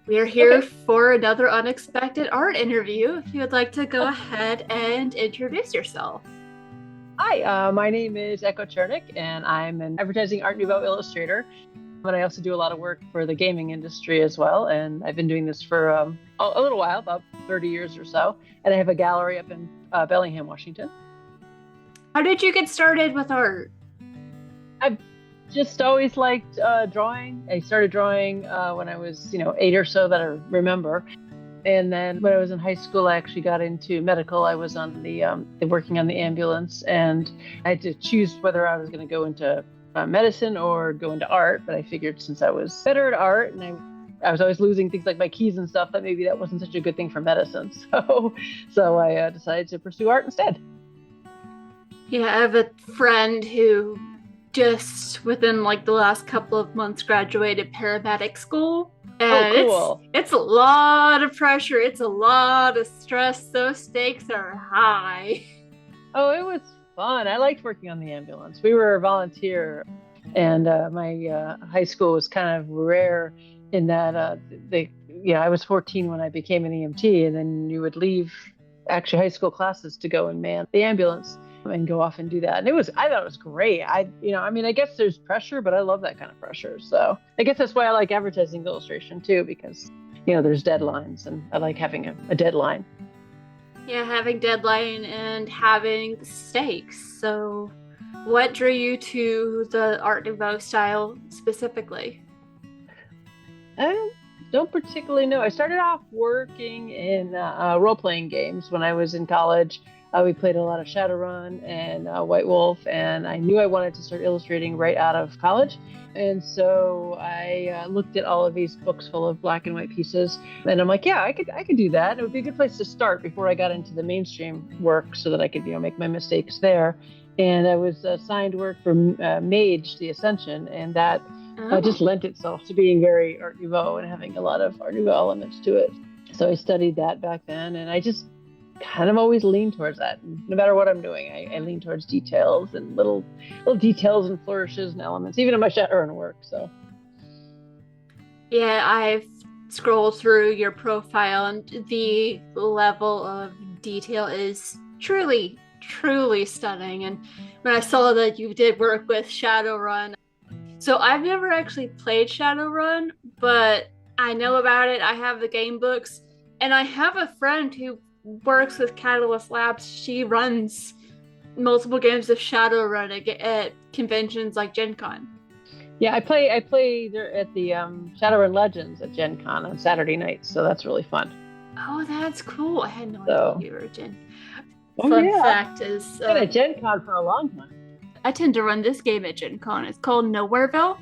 We are here Okay. for another unexpected art interview. If you would like to go ahead and introduce yourself. Hi, my name is Echo Chernik, and I'm an advertising art nouveau illustrator. But I also do a lot of work for the gaming industry as well. And I've been doing this for a little while, about 30 years or so. And I have a gallery up in Bellingham, Washington. How did you get started with art? I've just always liked drawing. I started drawing when I was, 8 or so that I remember. And then when I was in high school, I actually got into medical. I was on the working on the ambulance, and I had to choose whether I was going to go into medicine or go into art. But I figured since I was better at art, and I was always losing things like my keys and stuff, that maybe that wasn't such a good thing for medicine. So I decided to pursue art instead. Yeah, I have a friend who just within like the last couple of months graduated paramedic school. Oh, And it's cool. it's a lot of pressure. It's a lot of stress. Those stakes are high. Oh, it was fun. I liked working on the ambulance. We were a volunteer, and my high school was kind of rare in that I was 14 when I became an EMT, and then you would leave actually high school classes to go and man the ambulance and go off and do that. And I thought it was great. I guess there's pressure, but I love that kind of pressure. So I guess that's why I like advertising illustration too, because there's deadlines, and I like having a deadline. Yeah, having deadline and having stakes. So, what drew you to the Art Nouveau style specifically? I don't particularly know. I started off working in role-playing games when I was in college. We played a lot of Shadowrun and White Wolf, and I knew I wanted to start illustrating right out of college. And so I looked at all of these books full of black and white pieces, and I'm like, yeah, I could do that. It would be a good place to start before I got into the mainstream work, so that I could make my mistakes there. And I was assigned work for Mage: The Ascension, and that Oh, just lent itself to being very Art Nouveau and having a lot of Art Nouveau elements to it. So I studied that back then, and I just kind of always lean towards that. No matter what I'm doing, I lean towards details and little details and flourishes and elements, even in my Shadowrun work. So yeah, I've scrolled through your profile, and the level of detail is truly, truly stunning. And when I saw that you did work with Shadowrun, so I've never actually played Shadowrun, but I know about it. I have the game books, and I have a friend who works with Catalyst Labs. She runs multiple games of Shadowrun at conventions like Gen Con. yeah, I play there at the Shadowrun Legends at Gen Con on Saturday nights, so that's really fun. Oh, that's cool. I had no idea So you were a Gen. oh Fun yeah, fact is, I've been at Gen Con for a long time. I tend to run this game at Gen Con. It's called Nowhereville.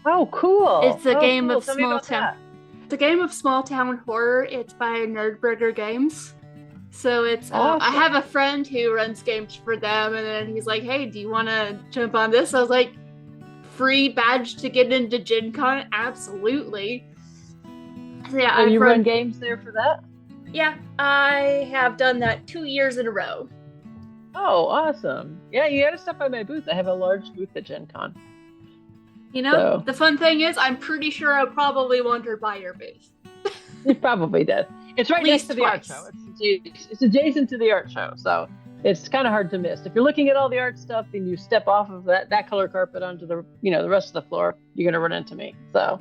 Oh, cool. It's a Oh, game cool. of Tell me small about town. that. It's a game of small town horror. It's by Nerdburger Games. So it's I have Awesome. a friend who runs games for them, and then he's like, "Hey, do you want to jump on this?" I was like, "Free badge to get into Gen Con? Absolutely." So yeah, And I've you run run. games there for that? Yeah, I have done that 2 years in a row. Oh, awesome. Yeah, you got to stop by my booth. I have a large booth at Gen Con. You know, So the fun thing is, I'm pretty sure I probably wandered by your booth you probably did. It's at right next least to the art show. twice. It's adjacent to the art show. So it's kind of hard to miss. If you're looking at all the art stuff and you step off of that color carpet onto the rest of the floor, you're going to run into me. So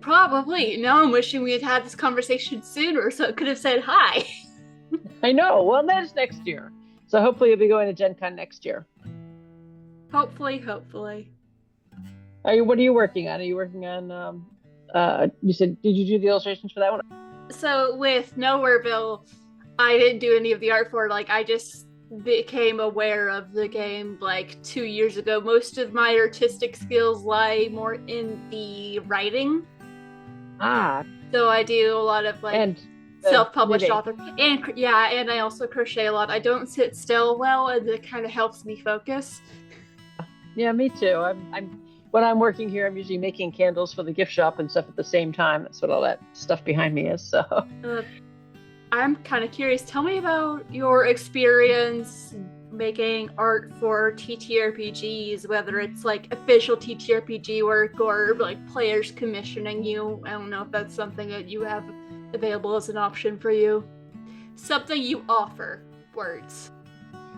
Probably. Now I'm wishing we had had this conversation sooner so it could have said hi. I know. Well, that's next year. So hopefully you'll be going to Gen Con next year. Hopefully, hopefully. What are you working on? Are you working on, you said, did you do the illustrations for that one? So with Nowhereville, I didn't do any of the art for it. Like I just became aware of the game like 2 years ago. Most of my artistic skills lie more in the writing. Ah, So I do a lot of like and the self-published knitting. author, and yeah, and I also crochet a lot. I don't sit still well, and it kind of helps me focus. Yeah, me too. I'm when I'm working here, I'm usually making candles for the gift shop and stuff at the same time. That's what all that stuff behind me is. So uh, I'm kind of curious. Tell me about your experience making art for ttrpgs, whether it's like official ttrpg work or like players commissioning you. I don't know if that's something that you have available as an option for you. Something you offer. Words.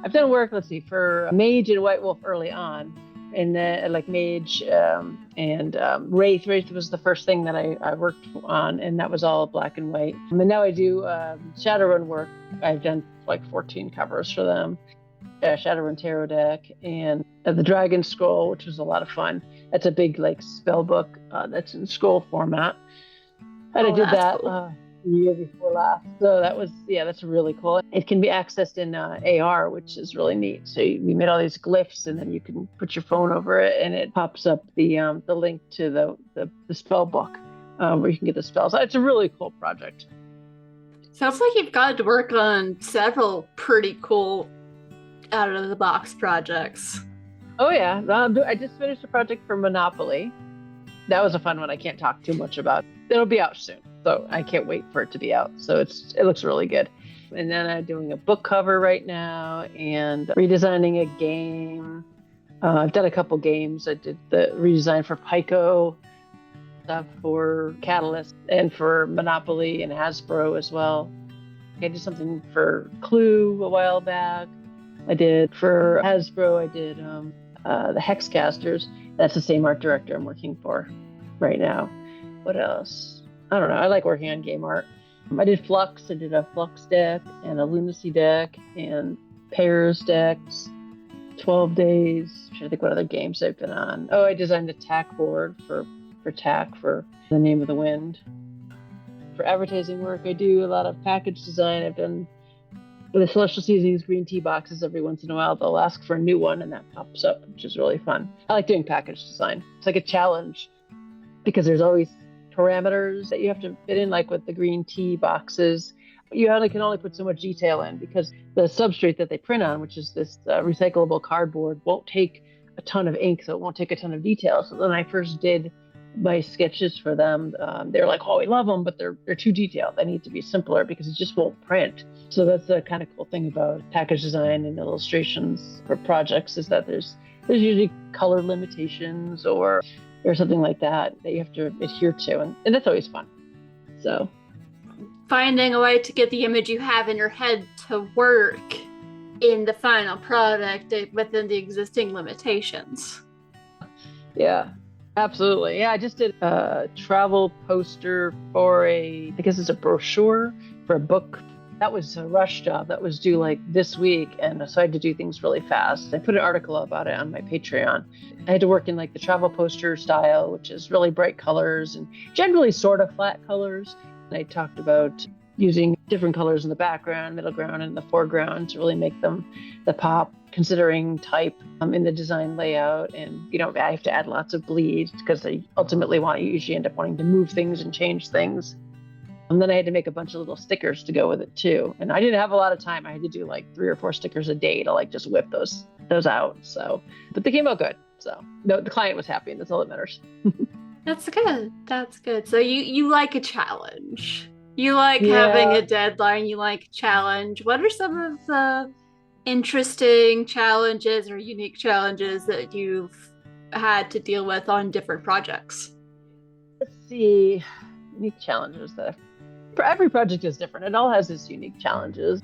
I've done work, let's see, for Mage and White Wolf early on, and then like Mage and Wraith. Wraith was the first thing that I worked on, and that was all black and white. And now I do Shadowrun work. I've done like 14 covers for them. Shadowrun Tarot deck and the Dragon Scroll, which was a lot of fun. That's a big like spell book that's in scroll format. And I did that cool. The year before last. So that was, that's really cool. It can be accessed in AR, which is really neat. So we made all these glyphs, and then you can put your phone over it, and it pops up the link to the spell book where you can get the spells. It's a really cool project. Sounds like you've got to work on several pretty cool out of the box projects. Oh yeah, I just finished a project for Monopoly. That was a fun one. I can't talk too much about. It'll be out soon, so I can't wait for it to be out. So it looks really good. And then I'm doing a book cover right now and redesigning a game. I've done a couple games. I did the redesign for Pico, stuff for Catalyst, and for Monopoly and Hasbro as well. I did something for Clue a while back. I did for Hasbro, I did the Hexcasters. That's the same art director I'm working for right now. What else? I don't know. I like working on game art. I did Flux. I did a Flux deck and a Lunacy deck and Pairs decks, 12 Days. I'm trying to think what other games I've been on. Oh, I designed a TAC board for TAC for The Name of the Wind. For advertising work, I do a lot of package design. I've done the Celestial Seasonings green tea boxes. Every once in a while, they'll ask for a new one, and that pops up, which is really fun. I like doing package design. It's like a challenge because there's always parameters that you have to fit in, like with the green tea boxes. You can only put so much detail in because the substrate that they print on, which is this recyclable cardboard, won't take a ton of ink, so it won't take a ton of detail. So when I first did my sketches for them, they're like, oh, we love them, but they're too detailed. They need to be simpler because it just won't print. So that's the kind of cool thing about package design and illustrations for projects is that there's usually color limitations or something like that you have to adhere to, and that's always fun. So finding a way to get the image you have in your head to work in the final product within the existing limitations. Yeah. Absolutely. Yeah, I just did a travel poster for I guess it's a brochure for a book. That was a rush job. That was due like this week. And so I had to do things really fast. I put an article about it on my Patreon. I had to work in like the travel poster style, which is really bright colors and generally sort of flat colors. And I talked about using different colors in the background, middle ground, and the foreground to really make them the pop, considering type in the design layout. And, I have to add lots of bleed because I ultimately usually end up wanting to move things and change things. And then I had to make a bunch of little stickers to go with it too. And I didn't have a lot of time. I had to do like 3 or 4 stickers a day to like just whip those out. So, but they came out good. So the client was happy, and that's all that matters. That's good. So you like a challenge. You like having a deadline. You like challenge. What are some of the interesting challenges or unique challenges that you've had to deal with on different projects? Let's see. Unique challenges for every project is different. It all has its unique challenges.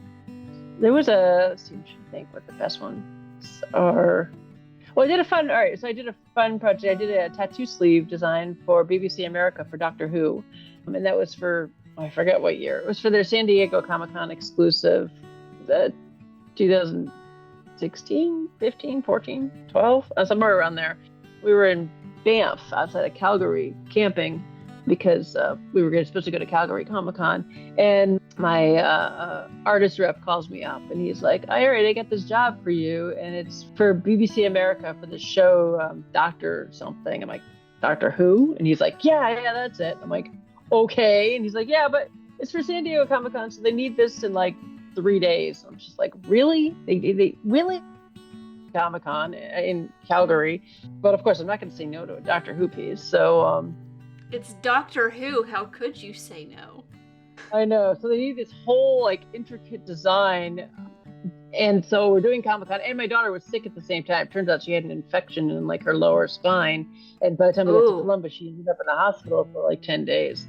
There was let's see, I should think what the best ones are. Well, I did a fun project. I did a tattoo sleeve design for BBC America for Doctor Who. And that was for, I forget what year. It was for their San Diego Comic-Con exclusive, 2016, 15, 14, 12, somewhere around there. We were in Banff outside of Calgary camping because we were supposed to go to Calgary Comic-Con. And my artist rep calls me up and he's like, all right, I got this job for you. And it's for BBC America for the show Doctor something. I'm like, Doctor Who? And he's like, yeah, that's it. I'm like, okay. And he's like, yeah, but it's for San Diego Comic-Con, so they need this in like 3 days. I'm just like, really? They really? Comic-Con in Calgary. But of course, I'm not going to say no to a Doctor Who piece. So it's Doctor Who. How could you say no? I know. So they need this whole like intricate design And so we're doing Comic-Con, and my daughter was sick at the same time. Turns out she had an infection in like her lower spine. And by the time we got to Oh, Columbus, she ended up in the hospital for like 10 days.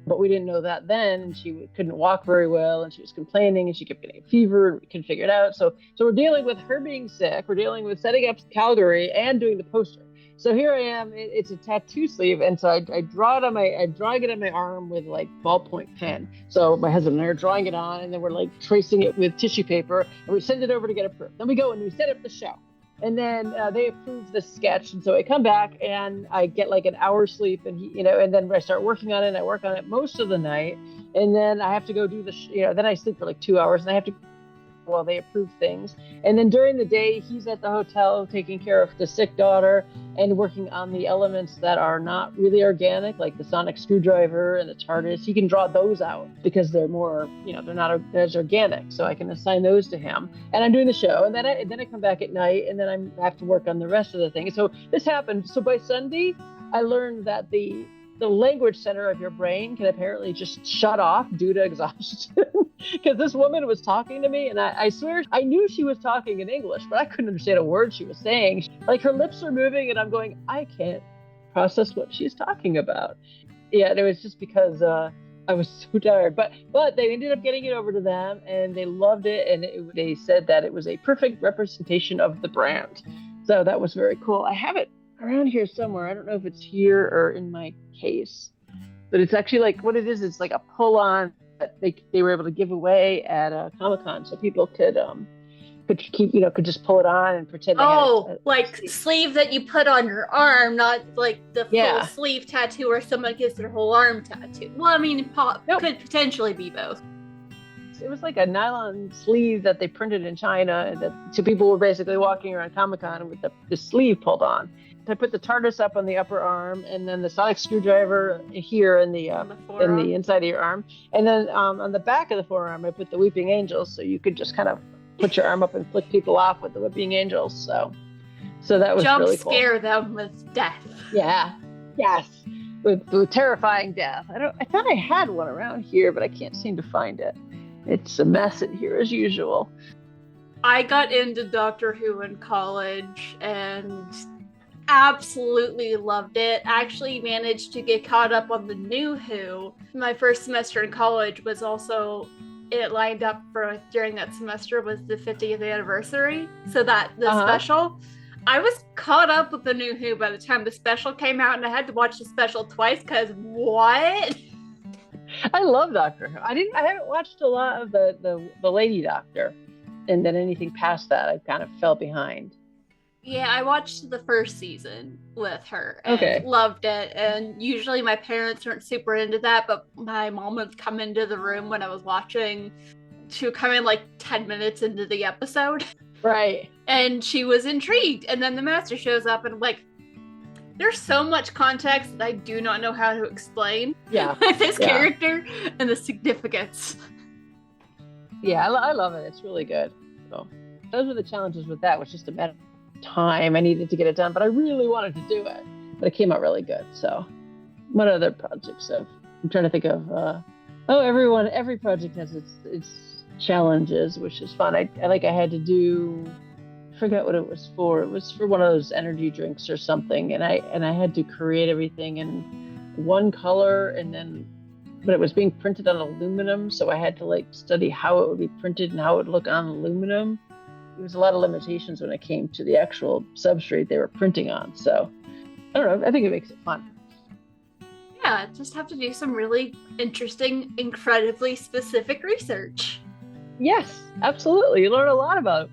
But we didn't know that then. And she couldn't walk very well, and she was complaining, and she kept getting a fever, and we couldn't figure it out. So we're dealing with her being sick. We're dealing with setting up Calgary and doing the poster. So here I am. It's a tattoo sleeve, and so I draw it on my arm with like ballpoint pen. So my husband and I are drawing it on, and then we're like tracing it with tissue paper, and we send it over to get approved. Then we go and we set up the show, and then they approve the sketch, and so I come back and I get like an hour's sleep, and and then I start working on it. And I work on it most of the night, and then I have to go do then I sleep for like 2 hours, and I have to while they approve things. And then during the day, he's at the hotel taking care of the sick daughter and working on the elements that are not really organic, like the sonic screwdriver and the TARDIS. He can draw those out because they're more, they're not as organic. So I can assign those to him. And I'm doing the show. And then I come back at night, and then I have to work on the rest of the thing. So this happened. So by Sunday, I learned that the language center of your brain can apparently just shut off due to exhaustion. Because this woman was talking to me, and I swear I knew she was talking in English, but I couldn't understand a word she was saying. Like her lips are moving, and I'm going, I can't process what she's talking about. Yeah, and it was just because I was so tired. But they ended up getting it over to them, and they loved it, and they said that it was a perfect representation of the brand. So that was very cool. I have it around here somewhere. I don't know if it's here or in my case, but it's actually like what it is. It's like a pull-on that they were able to give away at Comic-Con, so people could could just pull it on and pretend they had like sleeve that you put on your arm, not like the full sleeve tattoo where someone gets their whole arm tattoo. Well, I mean, could potentially be both. It was like a nylon sleeve that they printed in China, and so people were basically walking around Comic-Con with the sleeve pulled on. I put the TARDIS up on the upper arm, and then the sonic screwdriver here in the inside of your arm, and then on the back of the forearm I put the weeping angels, so you could just kind of put your arm up and flick people off with the weeping angels. So that was really cool. Scare them with death. Yeah, yes, with terrifying death. I thought I had one around here, but I can't seem to find it. It's a mess in here as usual. I got into Doctor Who in college and absolutely loved it. Actually managed to get caught up on the new Who. My first semester in college was also, it lined up for during that semester was the 50th anniversary. So that the special, I was caught up with the new Who by the time the special came out, and I had to watch the special twice because what? I love Doctor Who. I haven't watched a lot of the Lady Doctor, and then anything past that I kind of fell behind. Yeah, I watched the first season with her and loved it. And usually my parents weren't super into that, but my mom would come into the room when I was watching. She would come in like 10 minutes into the episode. Right. And she was intrigued. And then the master shows up, and I'm like, there's so much context that I do not know how to explain with this character and the significance. Yeah, I love it. It's really good. So those were the challenges with that. It was just a matter of time. I needed to get it done, but I really wanted to do it. But it came out really good. So what other projects I'm trying to think of. Every project has its challenges, which is fun. I had to do, I forget what it was for. It was for one of those energy drinks or something, and I had to create everything in one color, but it was being printed on aluminum, so I had to like study how it would be printed and how it would look on aluminum. There was a lot of limitations when it came to the actual substrate they were printing on. So I don't know. I think it makes it fun. Yeah, just have to do some really interesting, incredibly specific research. Yes, absolutely. You learn a lot about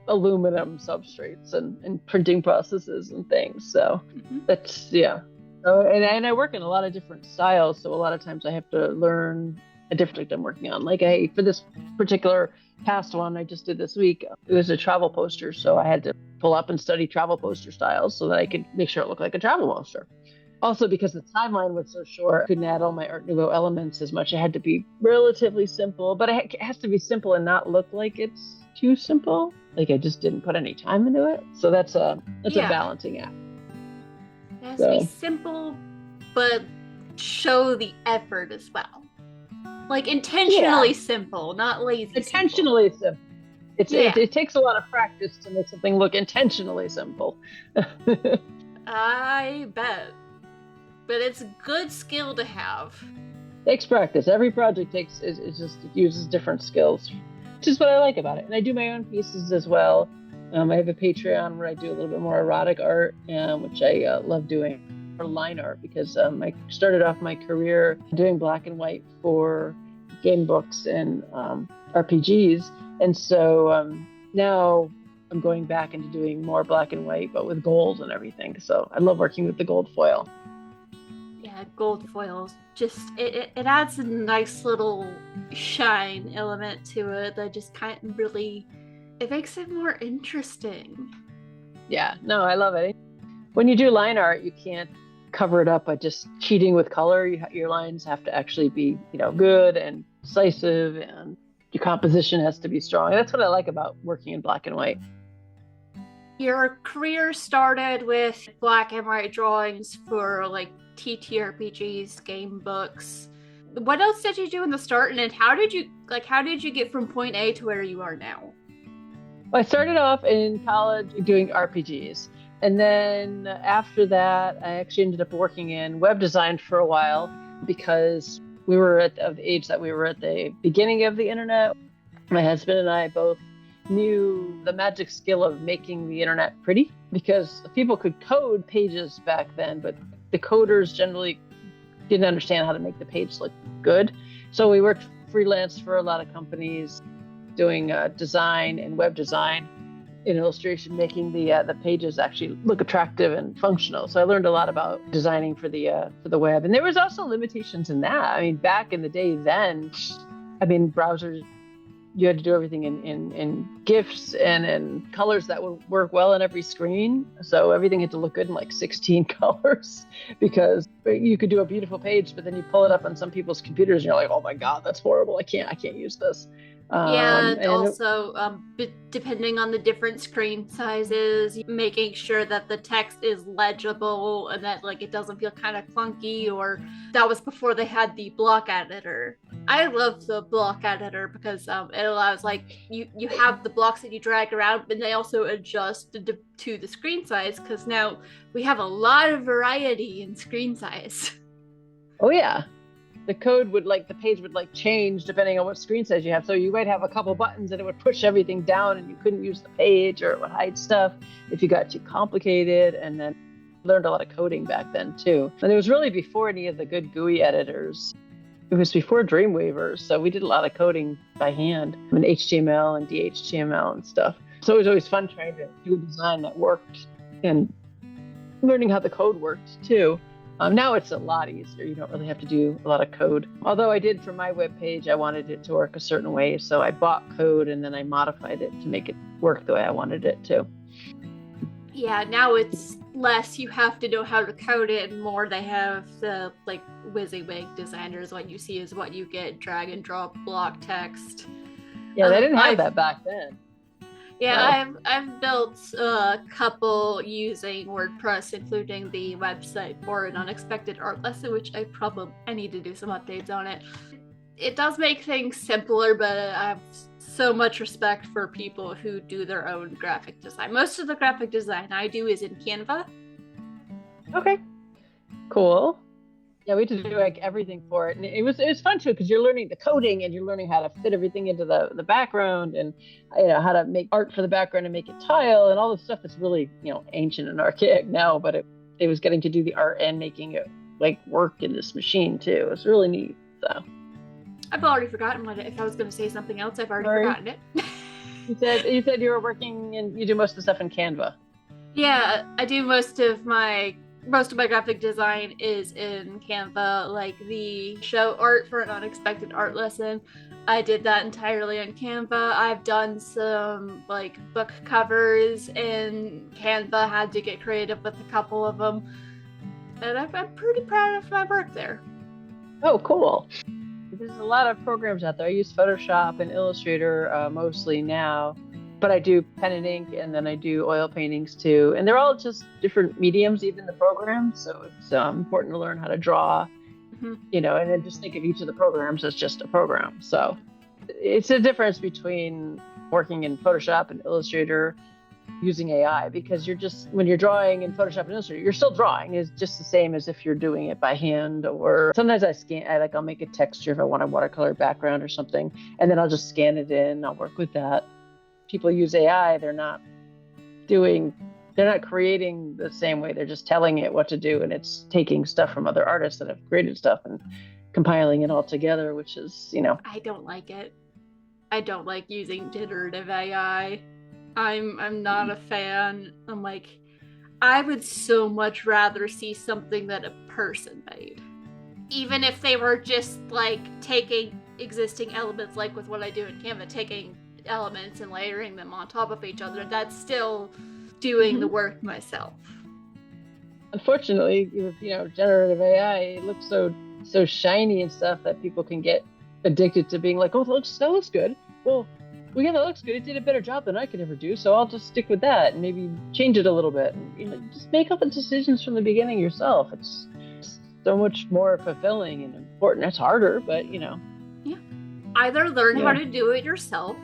aluminum substrates and printing processes and things. So that's, and I work in a lot of different styles. So a lot of times I have to learn a different project I'm working on. Like for this particular past one I just did this week, it was a travel poster. So I had to pull up and study travel poster styles so that I could make sure it looked like a travel poster. Also, because the timeline was so short, I couldn't add all my Art Nouveau elements as much. It had to be relatively simple, but it has to be simple and not look like it's too simple. Like I just didn't put any time into it. So that's a balancing act. It has to be simple, but show the effort as well. Like intentionally simple, not lazy. Intentionally simple. Yeah, It takes a lot of practice to make something look intentionally simple. I bet. But it's a good skill to have. Takes practice. Every project it uses different skills, which is what I like about it. And I do my own pieces as well. I have a Patreon where I do a little bit more erotic art, which I love doing, or line art, because I started off my career doing black and white for game books and RPGs. And so now I'm going back into doing more black and white, but with gold and everything. So I love working with the gold foil. Yeah, gold foils. Just it adds a nice little shine element to it that just kind of really it makes it more interesting. Yeah, no, I love it. When you do line art, you can't cover it up by just cheating with color. Your lines have to actually be, good and decisive, and your composition has to be strong. And that's what I like about working in black and white. Your career started with black and white drawings for like ttrpgs, game books. What else did you do in the start, and then how did you get from point A to where you are now? Well, I started off in college doing RPGs. And then after that, I actually ended up working in web design for a while because we were of the age that we were at the beginning of the internet. My husband and I both knew the magic skill of making the internet pretty, because people could code pages back then, but the coders generally didn't understand how to make the page look good. So we worked freelance for a lot of companies doing design and web design in illustration, making the pages actually look attractive and functional. So I learned a lot about designing for the web. And there was also limitations in that. I mean, back in the day then, browsers, you had to do everything in GIFs and in colors that would work well on every screen. So everything had to look good in like 16 colors, because you could do a beautiful page, but then you pull it up on some people's computers and you're like, oh my God, that's horrible. I can't use this. Yeah, and also depending on the different screen sizes, making sure that the text is legible and that like it doesn't feel kind of clunky. Or that was before they had the block editor. I love the block editor because it allows like you have the blocks that you drag around, but they also adjust to the screen size, because now we have a lot of variety in screen size. Oh yeah. The code the page would change depending on what screen size you have. So you might have a couple buttons and it would push everything down and you couldn't use the page, or it would hide stuff if you got too complicated. And then learned a lot of coding back then too. And it was really before any of the good GUI editors. It was before Dreamweaver. So we did a lot of coding by hand in HTML and DHTML and stuff. So it was always fun trying to do a design that worked and learning how the code worked too. Now it's a lot easier. You don't really have to do a lot of code. Although I did for my web page, I wanted it to work a certain way. So I bought code and then I modified it to make it work the way I wanted it to. Yeah, now it's less you have to know how to code it, and more they have the like WYSIWYG designers. What you see is what you get, drag and drop block text. Yeah, they didn't have that back then. Yeah, no. I've built a couple using WordPress, including the website for an unexpected art lesson, which I need to do some updates on it. It does make things simpler, but I have so much respect for people who do their own graphic design. Most of the graphic design I do is in Canva. Okay, cool. Yeah, we had to do everything for it, and it was fun too, because you're learning the coding and you're learning how to fit everything into the background, and how to make art for the background and make it tile and all this stuff that's really ancient and archaic now. But it was getting to do the art and making it work in this machine too. It was really neat. So I've already forgotten if I was going to say something else. I've already forgotten it. You said you were working and you do most of the stuff in Canva. Yeah, I do most of my graphic design is in Canva. Like the show art for an unexpected art lesson, I did that entirely on Canva. I've done some book covers in Canva, had to get creative with a couple of them, and I'm pretty proud of my work there. Oh, cool. There's a lot of programs out there. I use Photoshop and Illustrator mostly now. But I do pen and ink, and then I do oil paintings too. And they're all just different mediums, even the programs. So it's important to learn how to draw, and then just think of each of the programs as just a program. So it's a difference between working in Photoshop and Illustrator using AI, because when you're drawing in Photoshop and Illustrator, you're still drawing. It's just the same as if you're doing it by hand. Or sometimes I'll make a texture if I want a watercolor background or something, and then I'll just scan it in. I'll work with that. People use AI, they're not creating the same way. They're just telling it what to do, and it's taking stuff from other artists that have created stuff and compiling it all together, which is, I don't like it. I don't like using generative AI. I'm not a fan. I'm like, I would so much rather see something that a person made. Even if they were just like taking existing elements, like with what I do in Canva, taking elements and layering them on top of each other, that's still doing the work myself. Unfortunately, with generative AI, it looks so shiny and stuff that people can get addicted to being like, oh, that looks good. Well, yeah, that looks good. It did a better job than I could ever do, so I'll just stick with that and maybe change it a little bit. And just make all the decisions from the beginning yourself. It's so much more fulfilling and important. It's harder, but Yeah. Either learn how to do it yourself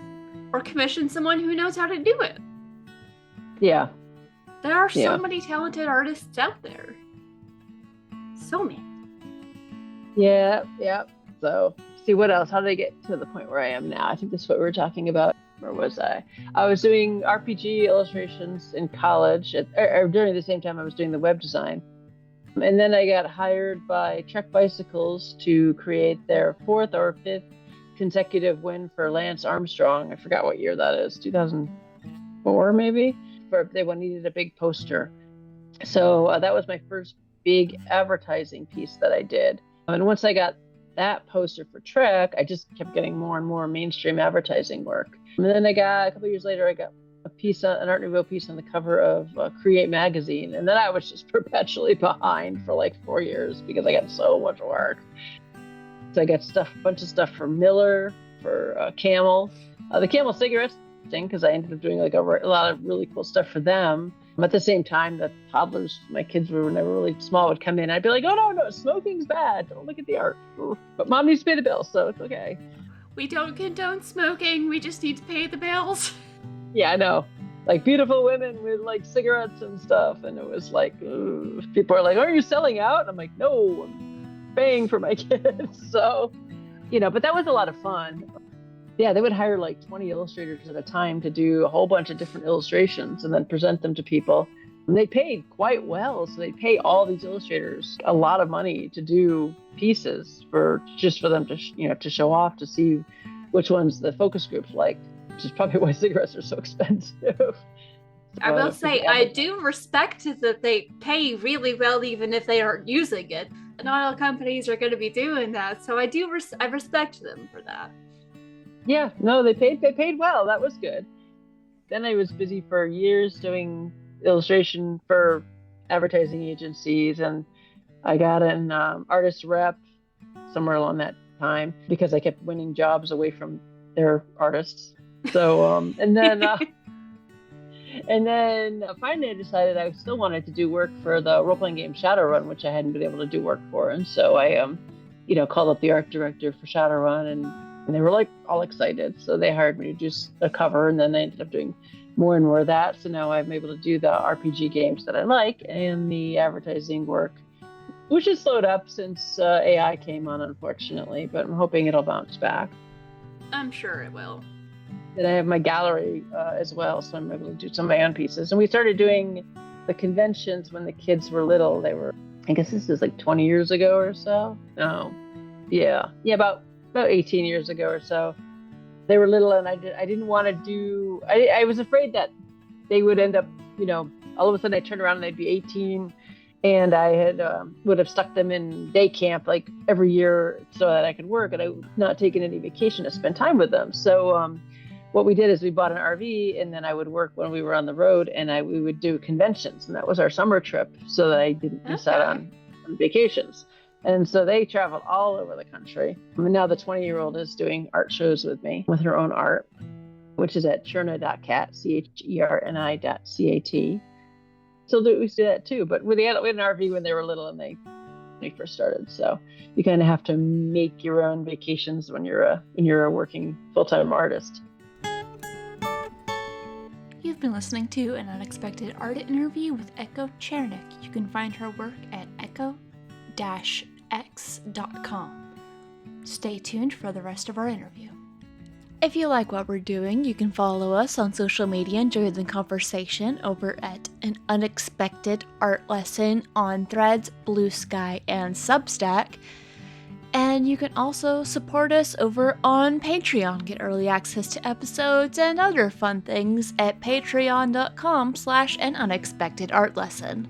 or commission someone who knows how to do it. Yeah. There are so many talented artists out there. So many. Yeah. So, see what else? How did I get to the point where I am now? I think that's what we were talking about. Where was I? I was doing RPG illustrations in college, or during the same time I was doing the web design. And then I got hired by Trek Bicycles to create their 4th or 5th consecutive win for Lance Armstrong. I forgot what year that is, 2004 maybe. They needed a big poster. So that was my first big advertising piece that I did. And once I got that poster for Trek, I just kept getting more and more mainstream advertising work. And then a couple of years later, I got an Art Nouveau piece on the cover of Create magazine. And then I was just perpetually behind for like 4 years because I got so much work. So I got a bunch of stuff for Miller, for Camel, the Camel cigarettes thing, because I ended up doing like a lot of really cool stuff for them. At the same time, the toddlers, my kids were never really small, would come in. I'd be like, oh, no, smoking's bad. Don't look at the art. But mom needs to pay the bills, so it's okay. We don't condone smoking. We just need to pay the bills. Yeah, I know. Like beautiful women with like cigarettes and stuff. And it was like, ugh. People are like, are you selling out? And I'm like, no, I'm paying for my kids. So, but that was a lot of fun. Yeah, they would hire like 20 illustrators at a time to do a whole bunch of different illustrations and then present them to people. And they paid quite well. So they pay all these illustrators a lot of money to do pieces for them to, to show off, to see which ones the focus groups liked, which is probably why cigarettes are so expensive. I will say, I do respect that they pay really well, even if they aren't using it. Not all companies are going to be doing that. So I respect them for that. Yeah, no, they paid well. That was good. Then I was busy for years doing illustration for advertising agencies, and I got an artist rep somewhere along that time because I kept winning jobs away from their artists. So, and then finally I decided I still wanted to do work for the role-playing game Shadowrun, which I hadn't been able to do work for. And so I, called up the art director for Shadowrun, and they were like all excited. So they hired me to do a cover, and then I ended up doing more and more of that. So now I'm able to do the RPG games that I like and the advertising work, which has slowed up since AI came on, unfortunately, but I'm hoping it'll bounce back. I'm sure it will. And I have my gallery as well, so I'm able to do some of my own pieces. And we started doing the conventions when the kids were little. They were, I guess this is like 20 years ago or so. No, yeah, about 18 years ago or so. They were little, and I didn't want to do. I was afraid that they would end up, all of a sudden I turned around and they'd be 18, and I had would have stuck them in day camp like every year so that I could work, and I would not taken any vacation to spend time with them. So what we did is we bought an RV, and then I would work when we were on the road, and we would do conventions, and that was our summer trip, so that I didn't miss out on vacations. And so they traveled all over the country. And now the 20-year-old is doing art shows with me with her own art, which is at cherna.cat, CHERNI.CAT. So we do that too. But we had an RV when they were little and they first started. So you kind of have to make your own vacations when you're a working full-time artist. You've been listening to an unexpected art interview with Echo Chernik. You can find her work at echo-x.com. Stay tuned for the rest of our interview. If you like what we're doing, you can follow us on social media and join the conversation over at An Unexpected Art Lesson on Threads, Blue Sky, and Substack. And you can also support us over on Patreon, get early access to episodes and other fun things at patreon.com/anunexpectedartlesson.